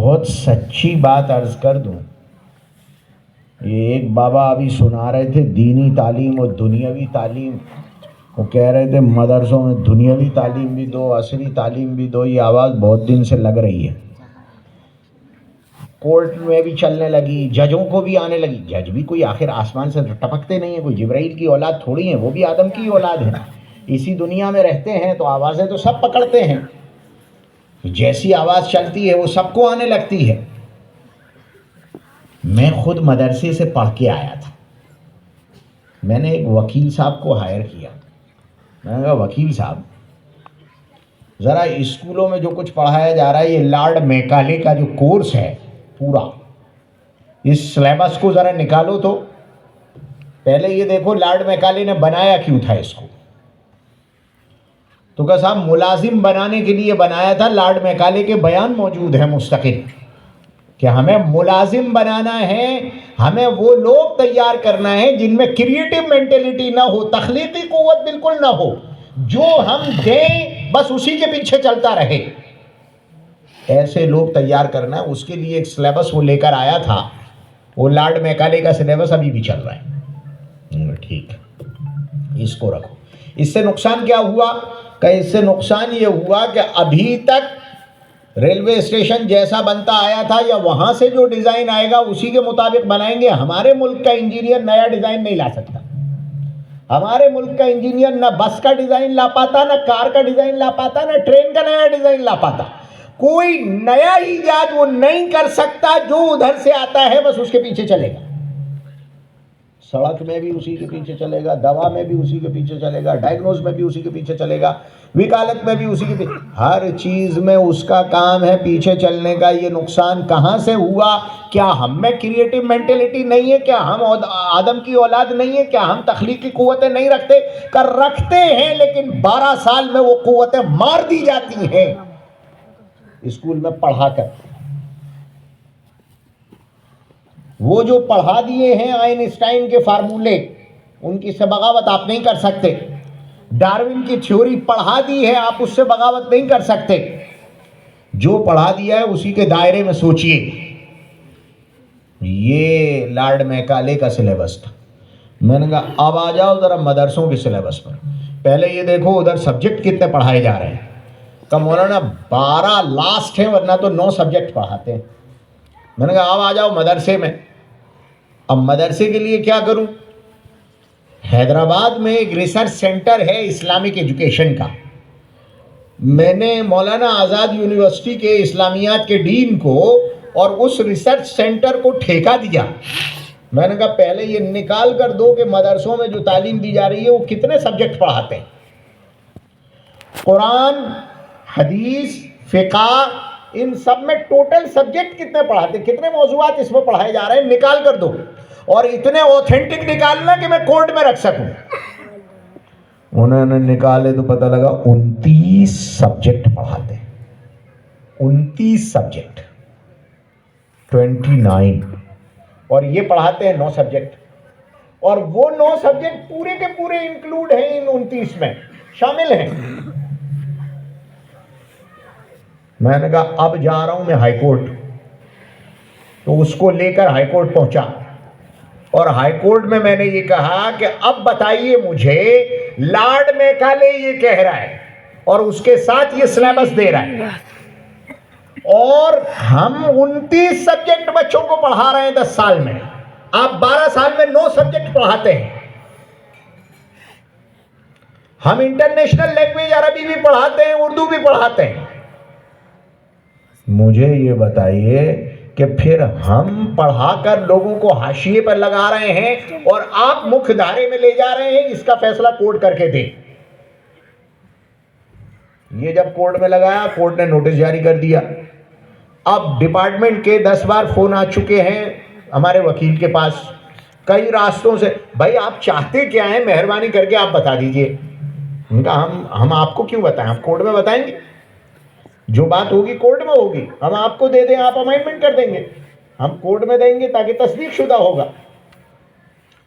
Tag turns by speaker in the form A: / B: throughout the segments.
A: بہت سچی بات عرض کر دوں، یہ ایک بابا ابھی سنا رہے تھے دینی تعلیم اور دنیاوی تعلیم، وہ کہہ رہے تھے مدرسوں میں دنیاوی تعلیم بھی دو، عصری تعلیم بھی دو. یہ آواز بہت دن سے لگ رہی ہے. کورٹ میں بھی چلنے لگی، ججوں کو بھی آنے لگی. جج بھی کوئی آخر آسمان سے ٹپکتے نہیں ہیں، کوئی جبرائیل کی اولاد تھوڑی ہیں، وہ بھی آدم کی اولاد ہیں. اسی دنیا میں رہتے ہیں تو آوازیں تو سب پکڑتے ہیں. جیسی آواز چلتی ہے وہ سب کو آنے لگتی ہے. میں خود مدرسے سے پڑھ کے آیا تھا. میں نے ایک وکیل صاحب کو ہائر کیا. میں نے کہا وکیل صاحب ذرا اسکولوں میں جو کچھ پڑھایا جا رہا ہے، یہ لارڈ میکالے کا جو کورس ہے پورا، اس سلیبس کو ذرا نکالو. تو پہلے یہ دیکھو لارڈ میکالے نے بنایا کیوں تھا اس کو. تو کہا صاحب ملازم بنانے کے لیے بنایا تھا. لارڈ میکالے کے بیان موجود ہیں مستقل کہ ہمیں ملازم بنانا ہے، ہمیں وہ لوگ تیار کرنا ہے جن میں کریٹو مینٹلٹی نہ ہو، تخلیقی قوت بالکل نہ ہو، جو ہم دیں بس اسی کے پیچھے چلتا رہے. ایسے لوگ تیار کرنا ہے. اس کے لیے ایک سلیبس وہ لے کر آیا تھا. وہ لارڈ میکالے کا سلیبس ابھی بھی چل رہا ہے. ٹھیک ہے، اس کو رکھو. اس سے نقصان کیا ہوا کہ اس سے نقصان یہ ہوا کہ ابھی تک ریلوے اسٹیشن جیسا بنتا آیا تھا یا وہاں سے جو ڈیزائن آئے گا اسی کے مطابق بنائیں گے. ہمارے ملک کا انجینئر نیا ڈیزائن نہیں لا سکتا. ہمارے ملک کا انجینئر نہ بس کا ڈیزائن لا پاتا، نہ کار کا ڈیزائن لا پاتا، نہ ٹرین کا نیا ڈیزائن لا پاتا. کوئی نیا ایجاد وہ نہیں کر سکتا. جو ادھر سے آتا ہے بس اس کے پیچھے چلے گا. سڑک میں بھی اسی کے پیچھے چلے گا، دوا میں بھی اسی کے پیچھے چلے گا، ڈائگنوز میں بھی اسی کے پیچھے چلے گا، وکالت میں بھی اسی کے پیچھے. ہر چیز میں اس کا کام ہے پیچھے چلنے کا. یہ نقصان کہاں سے ہوا؟ کیا ہم میں کریٹو مینٹلٹی نہیں ہے؟ کیا ہم آدم کی اولاد نہیں ہے؟ کیا ہم تخلیقی قوتیں نہیں رکھتے؟ رکھتے ہیں، لیکن 12 سال میں وہ قوتیں مار دی جاتی ہیں اسکول میں پڑھا کر. وہ جو پڑھا دیے ہیں آئنسٹائن کے فارمولے، ان کی سے بغاوت آپ نہیں کر سکتے. ڈارون کی تھیوری پڑھا دی ہے، آپ اس سے بغاوت نہیں کر سکتے. جو پڑھا دیا ہے اسی کے دائرے میں سوچئے. یہ لارڈ میکالے کا سلیبس تھا. میں نے کہا اب آ جاؤ ذرا مدرسوں کے سلیبس پر. پہلے یہ دیکھو ادھر سبجیکٹ کتنے پڑھائے جا رہے ہیں. کہ مولانا 12 لاسٹ ہیں، ورنہ تو 9 سبجیکٹ پڑھاتے ہیں. میں نے کہا اب آ جاؤ مدرسے میں. اب مدرسے کے لیے کیا کروں؟ حیدرآباد میں ایک ریسرچ سینٹر ہے اسلامک ایجوکیشن کا. میں نے مولانا آزاد یونیورسٹی کے اسلامیات کے ڈین کو اور اس ریسرچ سینٹر کو ٹھیکہ دیا. میں نے کہا پہلے یہ نکال کر دو کہ مدرسوں میں جو تعلیم دی جا رہی ہے وہ کتنے سبجیکٹ پڑھاتے ہیں. قرآن، حدیث، فقہ، ان سب میں ٹوٹل سبجیکٹ کتنے پڑھاتے ہیں، کتنے موضوعات اس میں پڑھائے جا رہے ہیں، نکال کر دو. اور اتنے اوتھینٹک نکالنا کہ میں کورٹ میں رکھ سکوں. انہوں نے نکالے تو پتہ لگا 29 سبجیکٹ پڑھاتے ہیں. 29 سبجیکٹ 29. اور یہ پڑھاتے ہیں 9 سبجیکٹ. اور وہ 9 سبجیکٹ پورے کے پورے انکلوڈ ہیں ان 29 میں، شامل ہیں. میں نے کہا اب جا رہا ہوں میں ہائی کورٹ. تو اس کو لے کر ہائی کورٹ پہنچا. اور ہائی کورٹ میں نے یہ کہا کہ اب بتائیے مجھے، لارڈ میکالے یہ کہہ رہا ہے اور اس کے ساتھ یہ سلیبس دے رہا ہے، اور ہم 29 سبجیکٹ بچوں کو پڑھا رہے ہیں 10 سال میں. آپ 12 سال میں 9 سبجیکٹ پڑھاتے ہیں. ہم انٹرنیشنل لینگویج عربی بھی پڑھاتے ہیں، اردو بھی پڑھاتے ہیں. مجھے یہ بتائیے کہ پھر ہم پڑھا کر لوگوں کو حاشیے پر لگا رہے ہیں اور آپ مکھ دھارے میں لے جا رہے ہیں. اس کا فیصلہ کورٹ کر کے دے. یہ جب کورٹ میں لگایا، کورٹ نے نوٹس جاری کر دیا. اب ڈپارٹمنٹ کے 10 بار فون آ چکے ہیں ہمارے وکیل کے پاس کئی راستوں سے. بھائی آپ چاہتے کیا ہیں، مہربانی کر کے آپ بتا دیجئے. ان کا ہم آپ کو کیوں بتائیں، ہم کورٹ میں بتائیں گے. جو بات ہوگی کورٹ میں ہوگی. ہم آپ کو دے دیں، آپ امائنڈمنٹ کر دیں گے، ہم کورٹ میں دیں گے تاکہ تصدیق شدہ ہوگا.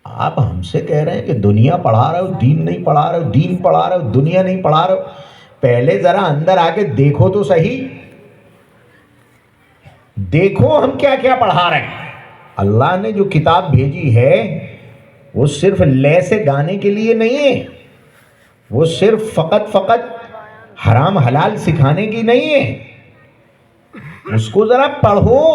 A: آپ ہم سے کہہ رہے ہیں کہ دنیا پڑھا رہے ہو، دین نہیں پڑھا رہے ہو، دین پڑھا رہے ہو، دنیا نہیں پڑھا رہے ہو. پہلے ذرا اندر آ کے دیکھو تو صحیح. دیکھو ہم کیا کیا پڑھا رہے ہیں. اللہ نے جو کتاب بھیجی ہے وہ صرف لے سے گانے کے لیے نہیں ہے، وہ صرف فقط حرام حلال سکھانے کی نہیں ہے. اس کو ذرا پڑھو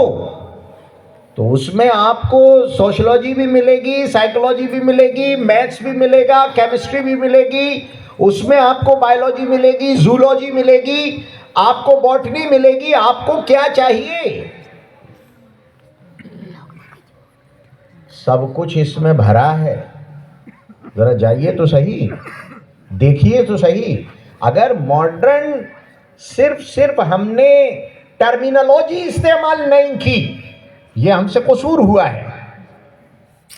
A: تو اس میں آپ کو سوشولوجی بھی ملے گی، سائیکولوجی بھی ملے گی، میتھس بھی ملے گا، کیمسٹری بھی ملے گی، اس میں آپ کو بایولوجی ملے گی، زولوجی ملے گی، آپ کو باٹنی ملے گی. آپ کو کیا چاہیے؟ سب کچھ اس میں بھرا ہے. ذرا جائیے تو صحیح، دیکھیے تو صحیح. اگر ماڈرن صرف ہم نے ٹرمینالوجی استعمال نہیں کی، یہ ہم سے قصور ہوا ہے.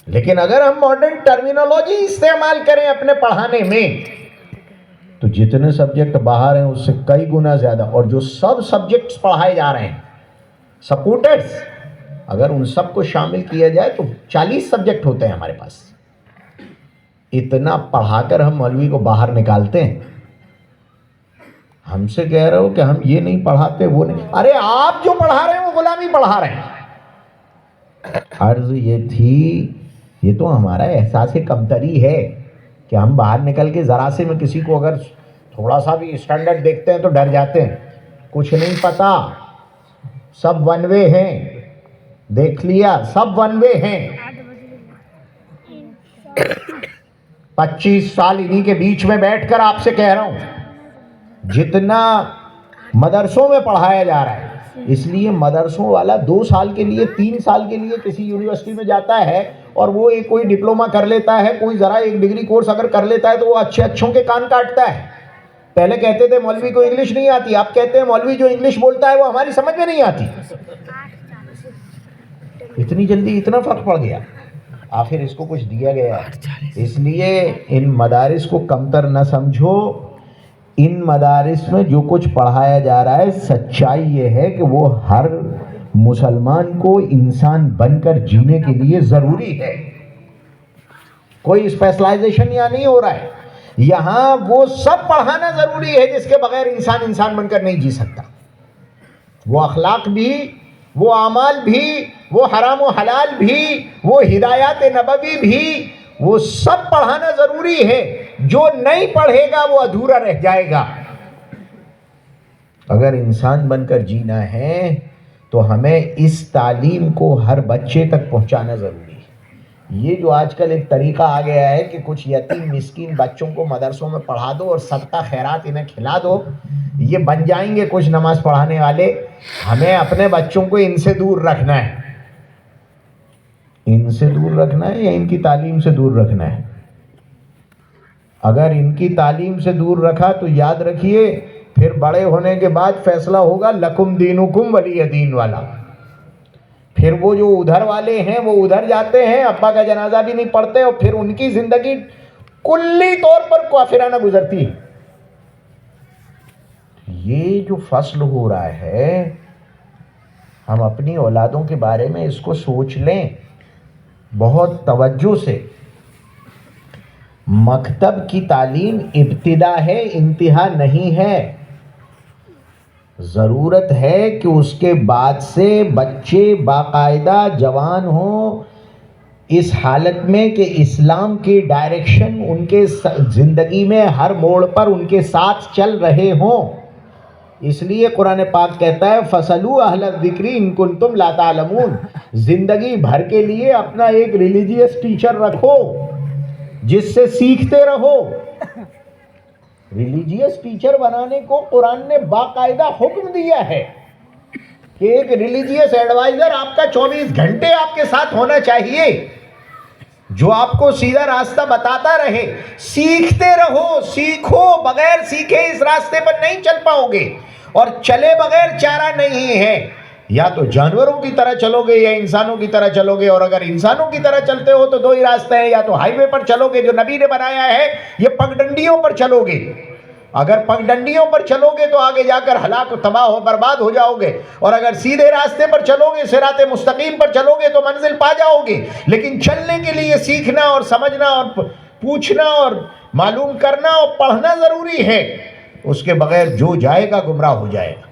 A: لیکن اگر ہم ماڈرن ٹرمینالوجی استعمال کریں اپنے پڑھانے میں تو جتنے سبجیکٹ باہر ہیں اس سے کئی گنا زیادہ، اور جو سب سبجیکٹس پڑھائے جا رہے ہیں سپورٹرز، اگر ان سب کو شامل کیا جائے تو 40 سبجیکٹ ہوتے ہیں ہمارے پاس. اتنا پڑھا کر ہم مولوی کو باہر نکالتے ہیں. ہم سے کہہ رہے ہو کہ ہم یہ نہیں پڑھاتے وہ نہیں. ارے آپ جو پڑھا رہے ہیں وہ غلامی پڑھا رہے ہیں. عرض یہ تھی، یہ تو ہمارا احساس کمتری ہے کہ ہم باہر نکل کے ذرا سے میں کسی کو اگر تھوڑا سا بھی اسٹینڈرڈ دیکھتے ہیں تو ڈر جاتے ہیں. کچھ نہیں پتا، سب ون وے ہیں. دیکھ لیا، سب ون وے ہیں. 25 سال انہی کے بیچ میں بیٹھ کر آپ سے کہہ رہا ہوں، جتنا مدرسوں میں پڑھایا جا رہا ہے، اس لیے مدرسوں والا 2 سال کے لیے 3 سال کے لیے کسی یونیورسٹی میں جاتا ہے اور وہ ایک کوئی ڈپلوما کر لیتا ہے، کوئی ذرا ایک ڈگری کورس اگر کر لیتا ہے تو وہ اچھوں کے کان کاٹتا ہے. پہلے کہتے تھے مولوی کو انگلش نہیں آتی، اب کہتے ہیں مولوی جو انگلش بولتا ہے وہ ہماری سمجھ میں نہیں آتی. اتنی جلدی اتنا فرق پڑ گیا. آخر اس کو کچھ دیا گیا. اس لیے ان مدارس کو کمتر نہ سمجھو. ان مدارس میں جو کچھ پڑھایا جا رہا ہے، سچائی یہ ہے کہ وہ ہر مسلمان کو انسان بن کر جینے کے لیے ضروری ہے. کوئی اسپیشلائزیشن یہاں نہیں ہو رہا ہے. یہاں وہ سب پڑھانا ضروری ہے جس کے بغیر انسان بن کر نہیں جی سکتا. وہ اخلاق بھی، وہ اعمال بھی، وہ حرام و حلال بھی، وہ ہدایات نبوی بھی، وہ سب پڑھانا ضروری ہے. جو نہیں پڑھے گا وہ ادھورا رہ جائے گا. اگر انسان بن کر جینا ہے تو ہمیں اس تعلیم کو ہر بچے تک پہنچانا ضروری ہے. یہ جو آج کل ایک طریقہ آ گیا ہے کہ کچھ یتیم مسکین بچوں کو مدرسوں میں پڑھا دو اور صدقہ خیرات انہیں کھلا دو، یہ بن جائیں گے کچھ نماز پڑھانے والے. ہمیں اپنے بچوں کو ان سے دور رکھنا ہے. ان سے دور رکھنا ہے یا ان کی تعلیم سے دور رکھنا ہے؟ اگر ان کی تعلیم سے دور رکھا تو یاد رکھیے پھر بڑے ہونے کے بعد فیصلہ ہوگا لکم دینکم ولی دین والا. پھر وہ جو ادھر والے ہیں وہ ادھر جاتے ہیں، ابا کا جنازہ بھی نہیں پڑھتے، اور پھر ان کی زندگی کلی طور پر کافرانہ گزرتی ہے. یہ جو فصل ہو رہا ہے، ہم اپنی اولادوں کے بارے میں اس کو سوچ لیں بہت توجہ سے. مکتب کی تعلیم ابتدا ہے، انتہا نہیں ہے. ضرورت ہے کہ اس کے بعد سے بچے باقاعدہ جوان ہوں اس حالت میں کہ اسلام کی ڈائریکشن ان کے زندگی میں ہر موڑ پر ان کے ساتھ چل رہے ہوں. اس لیے قرآن پاک کہتا ہے فَاسْأَلُوا أَهْلَ الذِّكْرِ إِن كُنتُمْ لَا تَعْلَمُونَ. زندگی بھر کے لیے اپنا ایک ریلیجیس ٹیچر رکھو جس سے سیکھتے رہو. ریلیجیس ٹیچر بنانے کو قرآن نے باقاعدہ حکم دیا ہے کہ ایک ریلیجیس ایڈوائزر آپ کا 24 گھنٹے آپ کے ساتھ ہونا چاہیے، جو آپ کو سیدھا راستہ بتاتا رہے. سیکھتے رہو، سیکھو. بغیر سیکھے اس راستے پر نہیں چل پاؤ گے، اور چلے بغیر چارہ نہیں ہے. یا تو جانوروں کی طرح چلو گے یا انسانوں کی طرح چلو گے. اور اگر انسانوں کی طرح چلتے ہو تو 2 ہی راستے ہیں، یا تو ہائی وے پر چلو گے جو نبی نے بنایا ہے، یا پگڈنڈیوں پر چلو گے. اگر پگڈنڈیوں پر چلو گے تو آگے جا کر ہلاک تباہ و برباد ہو جاؤ گے، اور اگر سیدھے راستے پر چلو گے، صراط مستقیم پر چلو گے تو منزل پا جاؤ گے. لیکن چلنے کے لیے سیکھنا اور سمجھنا اور پوچھنا اور معلوم کرنا اور پڑھنا ضروری ہے. اس کے بغیر جو جائے گا گمراہ ہو جائے گا.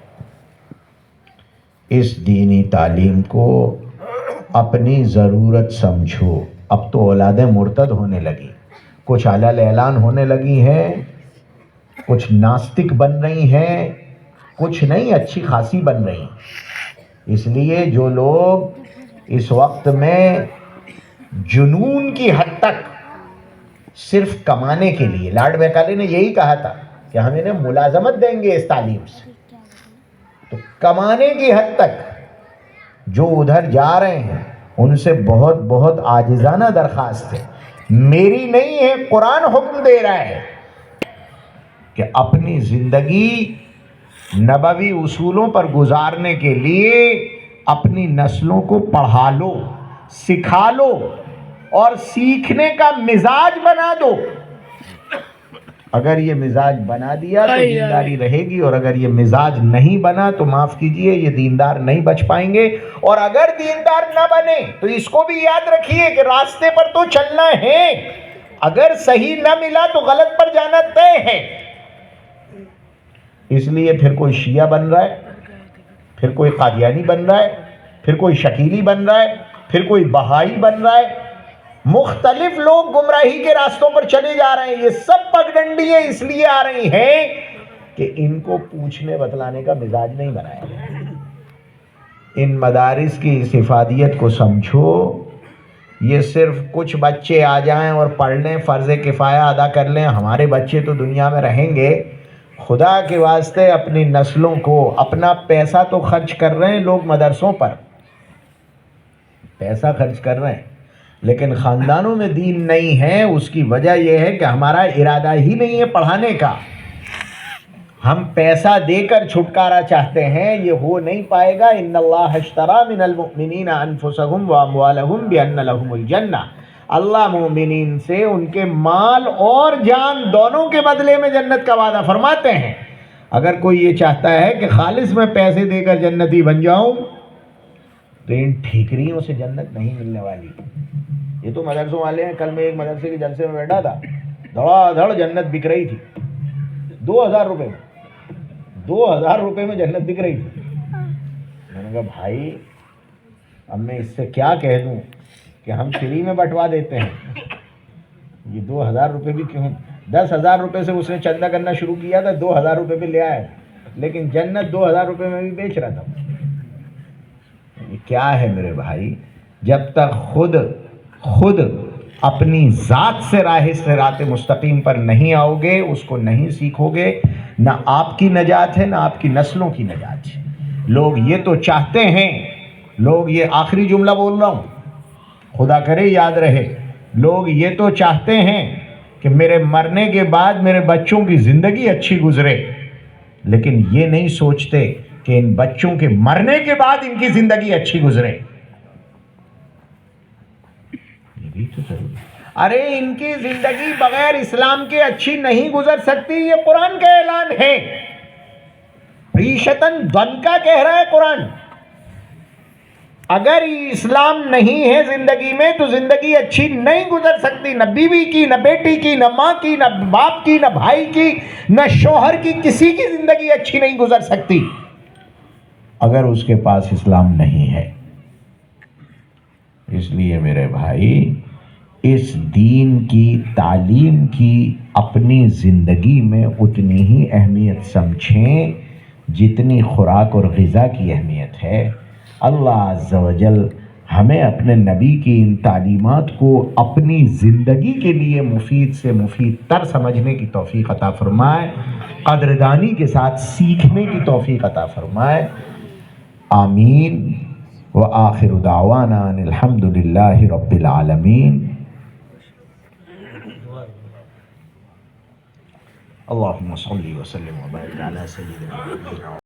A: اس دینی تعلیم کو اپنی ضرورت سمجھو. اب تو اولادیں مرتد ہونے لگی، کچھ علل اعلان ہونے لگی ہیں، کچھ ناستک بن رہی ہیں، کچھ نہیں اچھی خاصی بن رہی ہیں. اس لیے جو لوگ اس وقت میں جنون کی حد تک صرف کمانے کے لیے، لارڈ میکالے نے یہی کہا تھا کہ ہم انہیں ملازمت دیں گے اس تعلیم سے، تو کمانے کی حد تک جو ادھر جا رہے ہیں ان سے بہت بہت عاجزانہ درخواست ہے، میری نہیں ہے، قرآن حکم دے رہا ہے کہ اپنی زندگی نبوی اصولوں پر گزارنے کے لیے اپنی نسلوں کو پڑھا لو، سکھا لو اور سیکھنے کا مزاج بنا دو. اگر یہ مزاج بنا دیا تو دینداری رہے گی، اور اگر یہ مزاج نہیں بنا تو معاف کیجئے یہ دیندار نہیں بچ پائیں گے. اور اگر دیندار نہ بنے تو اس کو بھی یاد رکھیے کہ راستے پر تو چلنا ہے، اگر صحیح نہ ملا تو غلط پر جانا طے ہے. اس لیے پھر کوئی شیعہ بن رہا ہے، پھر کوئی قادیانی بن رہا ہے، پھر کوئی شکیلی بن رہا ہے، پھر کوئی بہائی بن رہا ہے، مختلف لوگ گمراہی کے راستوں پر چلے جا رہے ہیں. یہ سب پگڈنڈیاں اس لیے آ رہی ہیں کہ ان کو پوچھنے بتلانے کا مزاج نہیں بنایا گیا. ان مدارس کی اس افادیت کو سمجھو. یہ صرف کچھ بچے آ جائیں اور پڑھ لیں، فرض کفایہ ادا کر لیں، ہمارے بچے تو دنیا میں رہیں گے. خدا کے واسطے اپنی نسلوں کو، اپنا پیسہ تو خرچ کر رہے ہیں لوگ مدرسوں پر، پیسہ خرچ کر رہے ہیں، لیکن خاندانوں میں دین نہیں ہے. اس کی وجہ یہ ہے کہ ہمارا ارادہ ہی نہیں ہے پڑھانے کا. ہم پیسہ دے کر چھٹکارا چاہتے ہیں، یہ ہو نہیں پائے گا. ان اللہ اشتری من المؤمنین انفسهم واموالهم بان لهم الجنہ. اللہ مومنین سے ان کے مال اور جان دونوں کے بدلے میں جنت کا وعدہ فرماتے ہیں. اگر کوئی یہ چاہتا ہے کہ خالص میں پیسے دے کر جنتی بن جاؤں تو ان ٹھیکریوں سے جنت نہیں ملنے والی. یہ تو مدرسوں والے ہیں. کل میں ایک مدرسے کے جلسے میں بیٹھا تھا، دھڑا دھڑ جنت بک رہی تھی 2000 روپے میں، 2000 روپے میں جنت بک رہی تھی. میں نے کہا بھائی اب میں اس سے کیا کہہ دوں کہ ہم فری میں بٹوا دیتے ہیں. یہ 2000 روپے بھی کیوں، 10,000 روپے سے اس نے چندہ کرنا شروع کیا تھا، 2000 روپے پہ لے آیا، لیکن جنت 2000 روپے میں بھی بیچ رہا تھا. یہ کیا ہے میرے بھائی؟ جب تک خود اپنی ذات سے راہ صراط مستقیم پر نہیں آؤ گے، اس کو نہیں سیکھو گے، نہ آپ کی نجات ہے نہ آپ کی نسلوں کی نجات ہے. لوگ یہ تو چاہتے ہیں، لوگ یہ آخری جملہ بول رہا ہوں، خدا کرے یاد رہے، لوگ یہ تو چاہتے ہیں کہ میرے مرنے کے بعد میرے بچوں کی زندگی اچھی گزرے، لیکن یہ نہیں سوچتے کہ ان بچوں کے مرنے کے بعد ان کی زندگی اچھی گزرے. یہ بھی تو ضروری. ارے ان کی زندگی بغیر اسلام کے اچھی نہیں گزر سکتی، یہ قرآن کا اعلان ہے. عیشتاً ضنکا کہہ رہا ہے قرآن. اگر اسلام نہیں ہے زندگی میں تو زندگی اچھی نہیں گزر سکتی، نہ بیوی کی، نہ بیٹی کی، نہ ماں کی، نہ باپ کی، نہ بھائی کی، نہ شوہر کی، کسی کی زندگی اچھی نہیں گزر سکتی اگر اس کے پاس اسلام نہیں ہے. اس لیے میرے بھائی اس دین کی تعلیم کی اپنی زندگی میں اتنی ہی اہمیت سمجھیں جتنی خوراک اور غذا کی اہمیت ہے. اللہ عز و جل ہمیں اپنے نبی کی ان تعلیمات کو اپنی زندگی کے لیے مفید سے مفید تر سمجھنے کی توفیق عطا فرمائے، قدردانی کے ساتھ سیکھنے کی توفیق عطا فرمائے. آمین. وآخر دعوانا ان الحمد للہ رب العالمین. اللہم صلی وسلم وبارک علی سیدنا